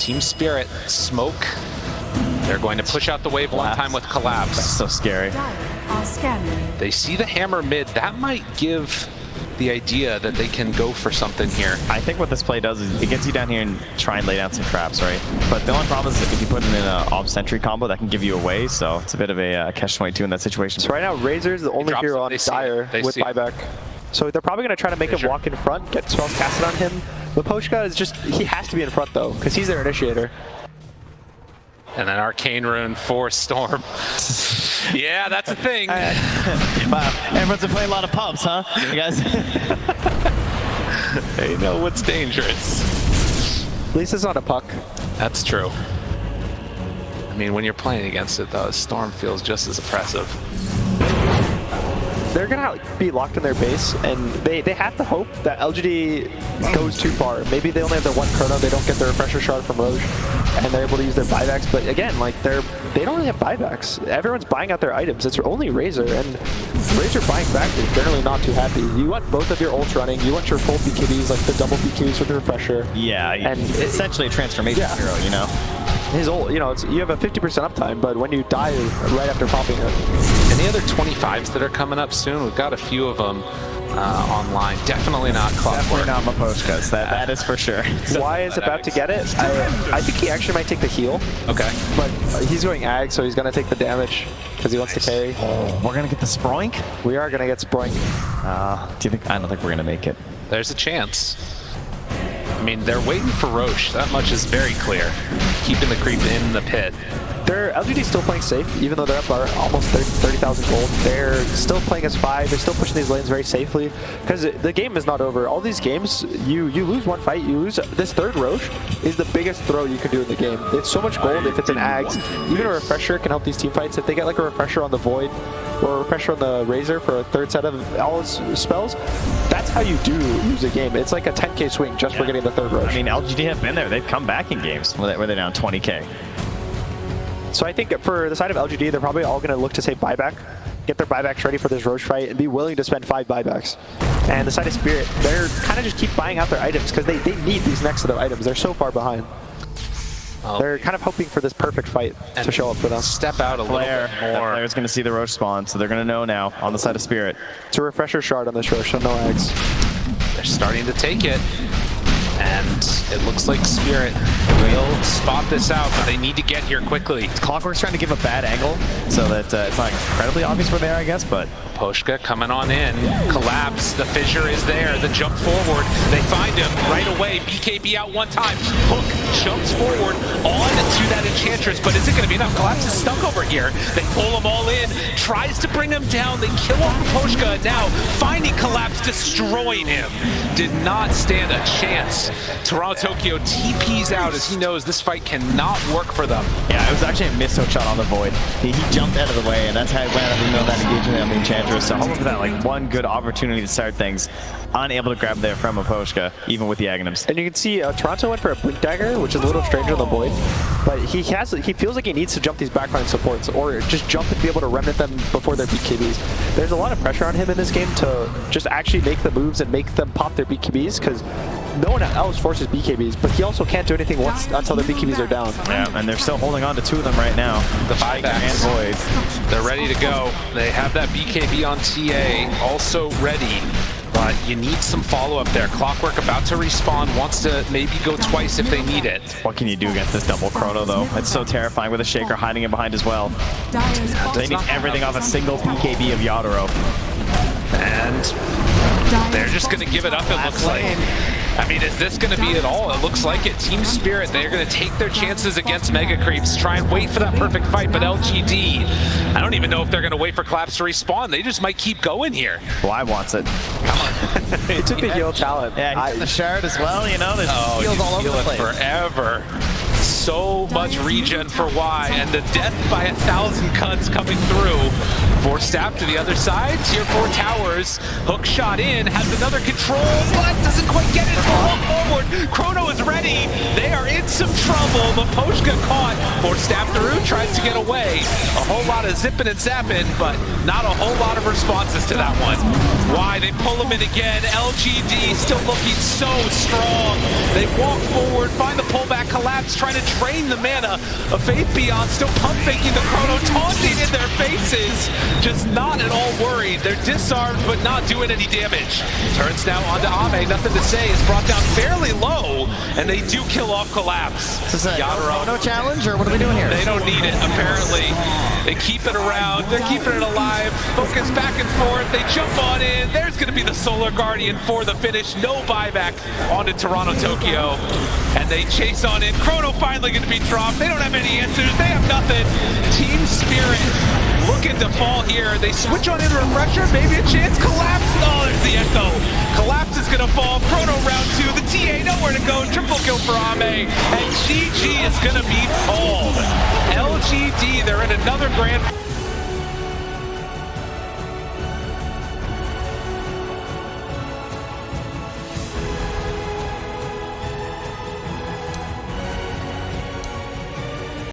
Team Spirit, smoke. They're going to push out the wave one time with Collapse. That's so scary. They see the hammer mid. That might give the idea that they can go for something here. I think what this play does is it gets you down here and try and lay down some traps, right? But the only problem is if you put it in an off sentry combo, that can give you away, so it's a bit of a catch-22 in that situation. So right now, Razor's the only hero on Dire with buyback. So they're probably going to try to make him walk in front, get spells casted on him. Miposhka is just, he has to be in front though, because he's their initiator. And then Arcane Rune for Storm. Yeah, that's a thing. Wow, everyone's been playing a lot of pubs, huh? You guys? They know what's dangerous. At least it's not a puck. That's true. I mean, when you're playing against it, though, Storm feels just as oppressive. They're going to be locked in their base, and they have to hope that LGD goes too far. Maybe they only have their one chrono, they don't get the refresher shard from Roche, and they're able to use their buybacks. But again, like they don't really have buybacks. Everyone's buying out their items. It's only Razor, and Razor buying back is generally not too happy. You want both of your ults running, you want your full BKBs, like the double BKBs with the refresher. Yeah, and it's essentially a transformation hero, you know? His ult, you know, you have a 50% uptime, but when you die right after popping it. Any other 25s that are coming up soon? We've got a few of them online. Definitely not Clockwork. Definitely not Miposhka's. That is for sure. Why is about to get it? I think he actually might take the heal. Okay. But he's going ag, so he's going to take the damage because he wants to carry. Oh, we're going to get the Sproink? We are going to get Sproink. Do you think? I don't think we're going to make it. There's a chance. I mean, they're waiting for Roche. That much is very clear. Keeping the creep in the pit. They're LGD still playing safe, even though they're up almost 30,000 gold. They're still playing as 5. They're still pushing these lanes very safely because the game is not over. All these games, you lose one fight, you lose. This third Roche is the biggest throw you can do in the game. It's so much gold if it's an Ags. Even a refresher can help these team fights. If they get like a refresher on the Void or a refresher on the Razor for a third set of all his spells, that's how you do lose a game. It's like a 10k swing just for getting the third Roche. I mean, LGD have been there. They've come back in games where they're down 20k. So I think for the side of LGD, they're probably all going to look to say buyback, get their buybacks ready for this Roche fight, and be willing to spend 5 buybacks. And the side of Spirit, they're kind of just keep buying out their items because they need these next set of items. They're so far behind. They're kind of hoping for this perfect fight to show up for them. Step out a little bit more. That player's going to see the Roche spawn, so they're going to know now on the side of Spirit. It's a refresher shard on this Roche, so no Ags. They're starting to take it. And it looks like Spirit will spot this out, but they need to get here quickly. Clockwork's trying to give a bad angle so that it's not incredibly obvious where they are, I guess, but... Poshka coming on in. Collapse. The fissure is there. The jump forward. They find him right away. BKB out one time. Hook jumps forward on to that Enchantress, but is it going to be enough? Collapse is stuck over here. They pull him all in. Tries to bring him down. They kill off Poshka. Now finding Collapse, destroying him. Did not stand a chance. Toronto Tokyo TPs out as he knows this fight cannot work for them. Yeah, it was actually a missed hook shot on the Void. He jumped out of the way, and that's how he went up, you know, that engagement on the Enchantress. So hoping for that, like, one good opportunity to start things. Unable to grab there from Miposhka, even with the Aghanims. And you can see Toronto went for a Blink Dagger, which is a little stranger than the Void. But he feels like he needs to jump these backline supports, or just jump and be able to remnant them before their BKBs. There's a lot of pressure on him in this game to just actually make the moves and make them pop their BKBs, because no one else forces BKBs, but he also can't do anything until their BKBs are down. Yeah, and they're still holding on to 2 of them right now. The buybacks. And Void. They're ready to go. They have that BKB on TA also ready, but you need some follow-up there. Clockwork about to respawn, wants to maybe go twice if they need it. What can you do against this double chrono, though? It's so terrifying with a Shaker hiding it behind as well. They need everything off a single BKB of Yadoro. And they're just going to give it up, it looks like. I mean, is this going to be it all? It looks like it. Team Spirit, they're going to take their chances against Mega Creeps, try and wait for that perfect fight, but LGD, I don't even know if they're going to wait for Collapse to respawn. They just might keep going here. Why wants it? Come on. He took the heal talent. Yeah, he's the shard as well, you know? There's heals all over the place. Forever. So much regen for Y, and the death by 1,000 cuts coming through. Force stab to the other side. Tier 4 towers. Hook shot in. Has another control, but doesn't quite get it. Walk forward. Chrono is ready. They are in some trouble. Miposhka caught. Force stab through. Tries to get away. A whole lot of zipping and zapping, but not a whole lot of responses to that one. Y, they pull him in again. LGD still looking so strong. They walk forward, find the pullback, Collapse, trying to drain the mana of Faith Beyond. Still pump faking the Chrono, taunting, and their faces, just not at all worried. They're disarmed, but not doing any damage. Turns now onto Ame, nothing to say. Is brought down fairly low, and they do kill off Collapse. Is this no challenge, or what are we doing here? They don't need it, apparently. They keep it around. They're keeping it alive. Focus back and forth. They jump on in. There's going to be the Solar Guardian for the finish. No buyback onto Toronto, Tokyo. And they chase on in. Chrono finally going to be dropped. They don't have any answers. They have nothing. TSpirit looking to fall here. They switch on in Refresher. Maybe a chance. Collapse. Oh, there's the Echo. Collapse is going to fall. Chrono round 2. The TA nowhere to go. Triple kill for Ame. And GG is going to be called. LGD, they're in another grand